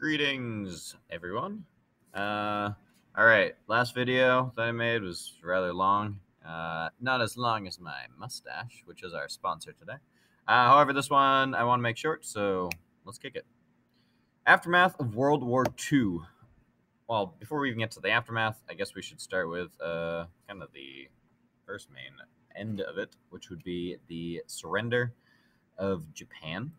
Greetings, everyone. All right, last video that I made was rather long. Not as long as my mustache, which is our sponsor today. However, this one I want to make short, so let's kick it. Aftermath of World War II. Well, before we even get to the aftermath, I guess we should start with kind of the first main end of it, which would be the surrender of Japan.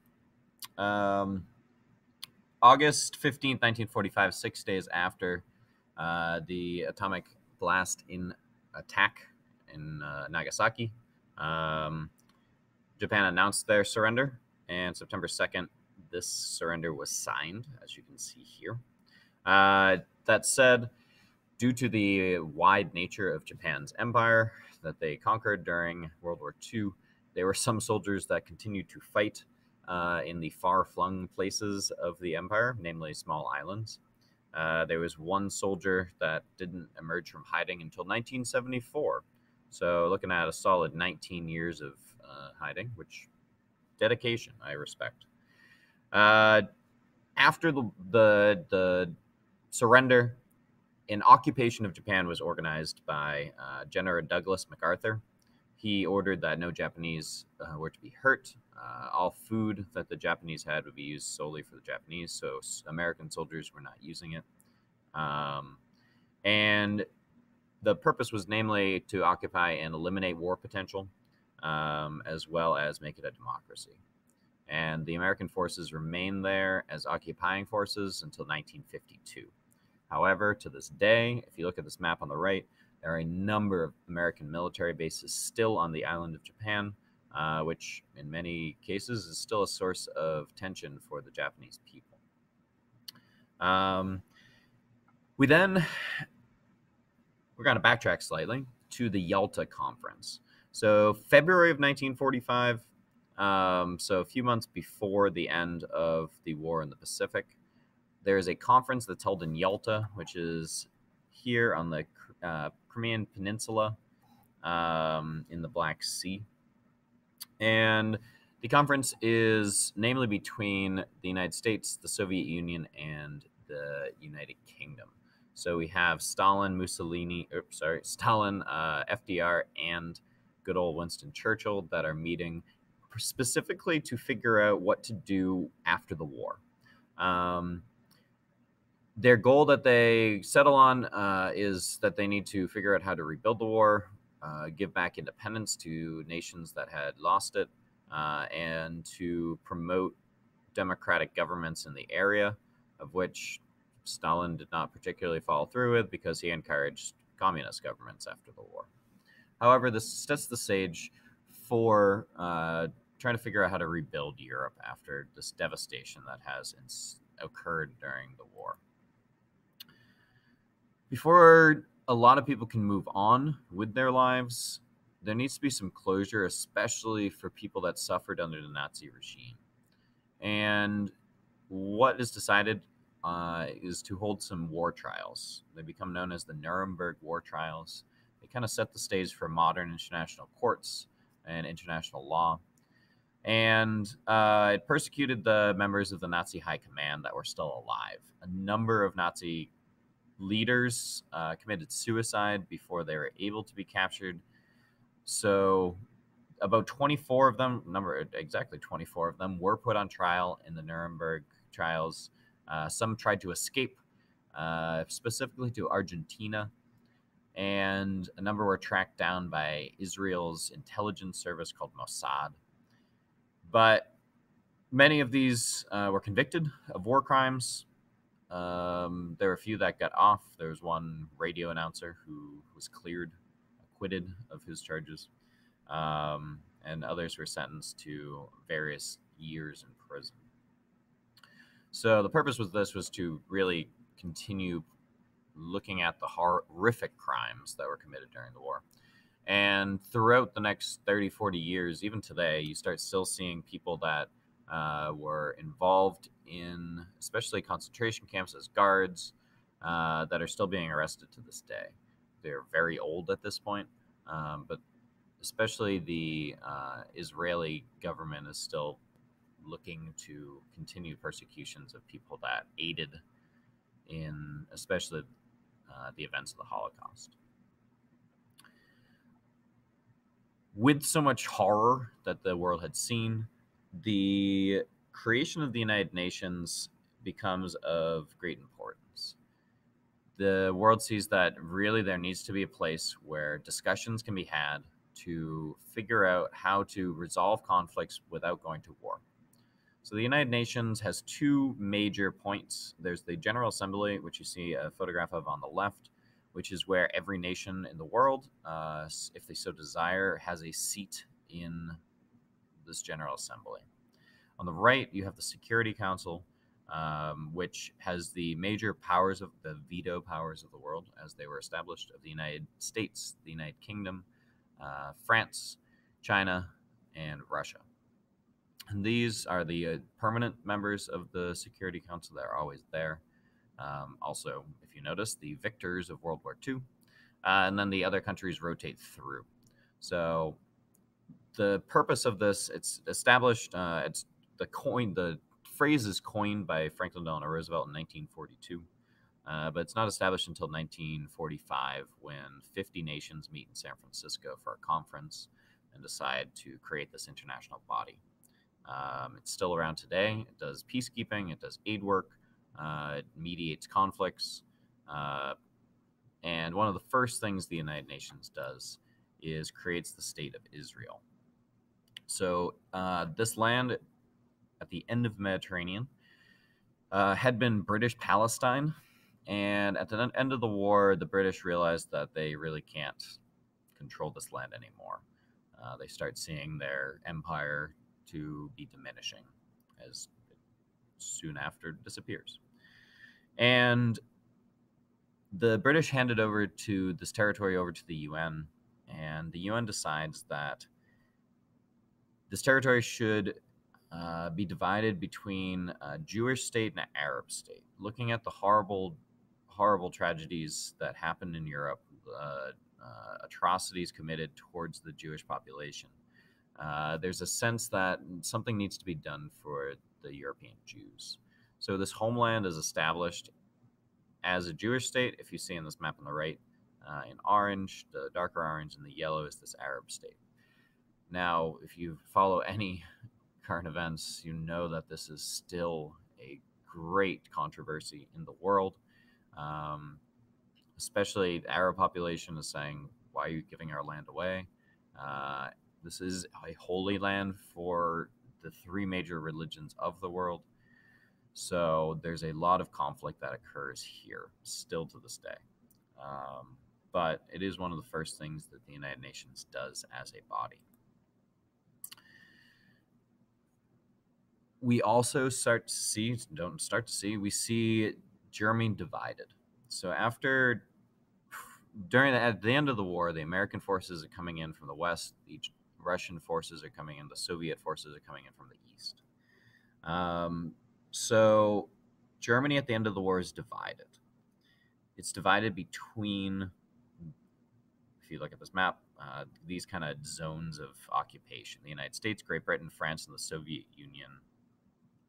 August 15th, 1945, 6 days after the atomic blast in attack in Nagasaki, Japan announced their surrender, and September 2nd, this surrender was signed, as you can see here. That said, due to the wide nature of Japan's empire that they conquered during World War II, there were some soldiers that continued to fight in the far-flung places of the empire, namely small islands. There was one soldier that didn't emerge from hiding until 1974. So looking at a solid 19 years of hiding, which dedication I respect. After the surrender, an occupation of Japan was organized by General Douglas MacArthur. He ordered that no Japanese were to be hurt. All food that the Japanese had would be used solely for the Japanese, so American soldiers were not using it. And the purpose was namely to occupy and eliminate war potential, as well as make it a democracy. And the American forces remained there as occupying forces until 1952. However, to this day, if you look at this map on the right, there are a number of American military bases still on the island of Japan, which in many cases is still a source of tension for the Japanese people. We're going to backtrack slightly to the Yalta Conference. So February of 1945, so a few months before the end of the war in the Pacific, there is a conference that's held in Yalta, which is here on the Crimean Peninsula in the Black Sea. And the conference is namely between the United States, the Soviet Union, and the United Kingdom. So we have Stalin, FDR, and good old Winston Churchill that are meeting specifically to figure out what to do after the war. Their goal that they settle on is that they need to figure out how to rebuild the war, give back independence to nations that had lost it, and to promote democratic governments in the area, of which Stalin did not particularly follow through with because he encouraged communist governments after the war. However, this sets the stage for trying to figure out how to rebuild Europe after this devastation that has occurred during the war. Before a lot of people can move on with their lives, there needs to be some closure, especially for people that suffered under the Nazi regime. And what is decided is to hold some war trials. They become known as the Nuremberg War Trials. They kind of set the stage for modern international courts and international law. And it persecuted the members of the Nazi high command that were still alive. A number of Nazi leaders committed suicide before they were able to be captured. So about 24 of them, exactly 24 of them, were put on trial in the Nuremberg trials. Some tried to escape, specifically to Argentina, and a number were tracked down by Israel's intelligence service called Mossad. But many of these were convicted of war crimes. There were a few that got off. There was one radio announcer who was acquitted of his charges, and others were sentenced to various years in prison. So the purpose was to really continue looking at the horrific crimes that were committed during the war. And throughout the next 30, 40 years, even today, you start still seeing people that were involved in especially concentration camps as guards that are still being arrested to this day. They're very old at this point, but especially the Israeli government is still looking to continue persecutions of people that aided in, especially the events of the Holocaust. With so much horror that the world had seen, the creation of the United Nations becomes of great importance. The world sees that really there needs to be a place where discussions can be had to figure out how to resolve conflicts without going to war. So the United Nations has two major points. There's the General Assembly, which you see a photograph of on the left, which is where every nation in the world, if they so desire, has a seat in this General Assembly. On the right, you have the Security Council, which has the major powers of the veto powers of the world as they were established, of the United States, the United Kingdom, France, China, and Russia. And these are the permanent members of the Security Council that are always there. Also, if you notice, the victors of World War II, and then the other countries rotate through. So the purpose of this, it's established, it's the phrase is coined by Franklin Delano Roosevelt in 1942, but it's not established until 1945 when 50 nations meet in San Francisco for a conference and decide to create this international body. It's still around today. It does peacekeeping, it does aid work, it mediates conflicts, and one of the first things the United Nations does is creates the state of Israel. So this land at the end of the Mediterranean had been British Palestine, and at the end of the war, the British realized that they really can't control this land anymore. They start seeing their empire to be diminishing as it soon after disappears. And the British handed over to this territory over to the UN, and the UN decides that this territory should be divided between a Jewish state and an Arab state. Looking at the horrible, horrible tragedies that happened in Europe, atrocities committed towards the Jewish population, there's a sense that something needs to be done for the European Jews. So this homeland is established as a Jewish state. If you see in this map on the right, in orange, the darker orange, and the yellow is this Arab state. Now, if you follow any current events, you know that this is still a great controversy in the world. Especially the Arab population is saying, why are you giving our land away? This is a holy land for the three major religions of the world. So there's a lot of conflict that occurs here still to this day. But it is one of the first things that the United Nations does as a body. We also we see Germany divided. So at the end of the war, the American forces are coming in from the west, the Russian forces are coming in, the Soviet forces are coming in from the east. So Germany at the end of the war is divided. It's divided between, if you look at this map, these kind of zones of occupation. The United States, Great Britain, France, and the Soviet Union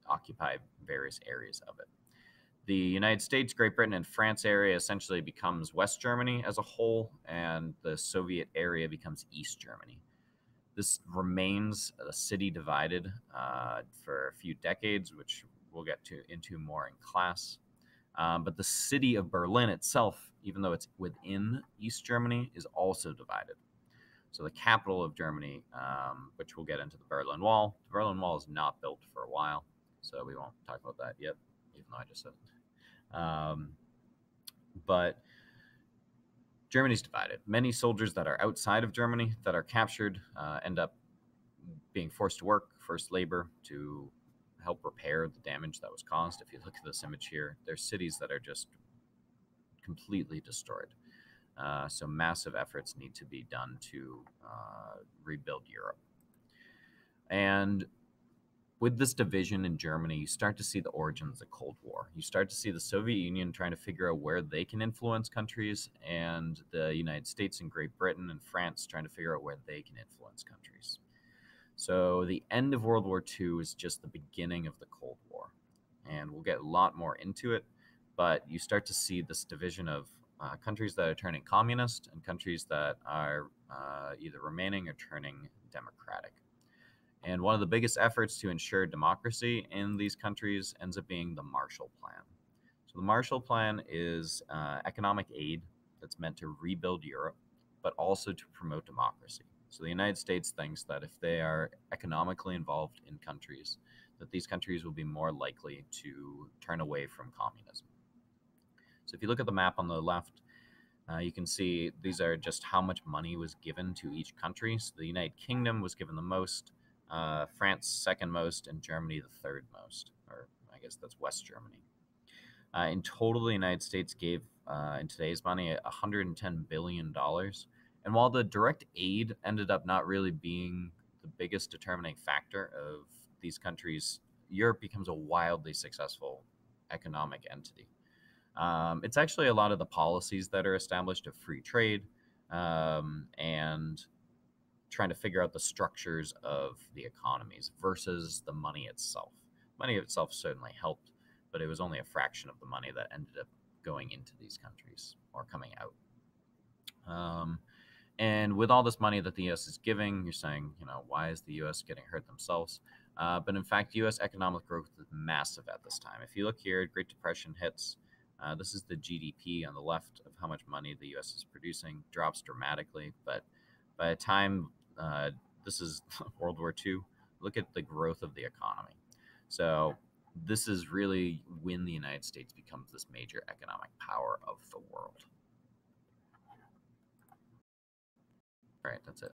occupy various areas of it. The United States, Great Britain, and France area essentially becomes West Germany as a whole, and the Soviet area becomes East Germany. This remains a city divided for a few decades, which we'll get into more in class. But the city of Berlin itself, even though it's within East Germany, is also divided. So the capital of Germany, which we'll get into, the Berlin Wall. The Berlin Wall is not built for a while, so we won't talk about that yet, even though I just said it. But Germany's divided. Many soldiers that are outside of Germany that are captured end up being forced to work, forced labor, to help repair the damage that was caused. If you look at this image here, there's cities that are just completely destroyed. So massive efforts need to be done to rebuild Europe. And with this division in Germany, you start to see the origins of the Cold War. You start to see the Soviet Union trying to figure out where they can influence countries, and the United States and Great Britain and France trying to figure out where they can influence countries. So the end of World War II is just the beginning of the Cold War. And we'll get a lot more into it, but you start to see this division of countries that are turning communist and countries that are either remaining or turning democratic. And one of the biggest efforts to ensure democracy in these countries ends up being the Marshall Plan. So the Marshall Plan is economic aid that's meant to rebuild Europe, but also to promote democracy. So the United States thinks that if they are economically involved in countries, that these countries will be more likely to turn away from communism. So if you look at the map on the left, you can see these are just how much money was given to each country. So the United Kingdom was given the most, France second most, and Germany the third most, or I guess that's West Germany. In total, the United States gave, in today's money, $110 billion. And while the direct aid ended up not really being the biggest determining factor of these countries, Europe becomes a wildly successful economic entity. It's actually a lot of the policies that are established of free trade and trying to figure out the structures of the economies versus the money itself. Money itself certainly helped, but it was only a fraction of the money that ended up going into these countries or coming out. And with all this money that the U.S. is giving, you're saying, why is the U.S. getting hurt themselves? But in fact, U.S. economic growth is massive at this time. If you look here, Great Depression hits. This is the GDP on the left of how much money the U.S. is producing, drops dramatically. But by the time this is World War II, look at the growth of the economy. So this is really when the United States becomes this major economic power of the world. All right, that's it.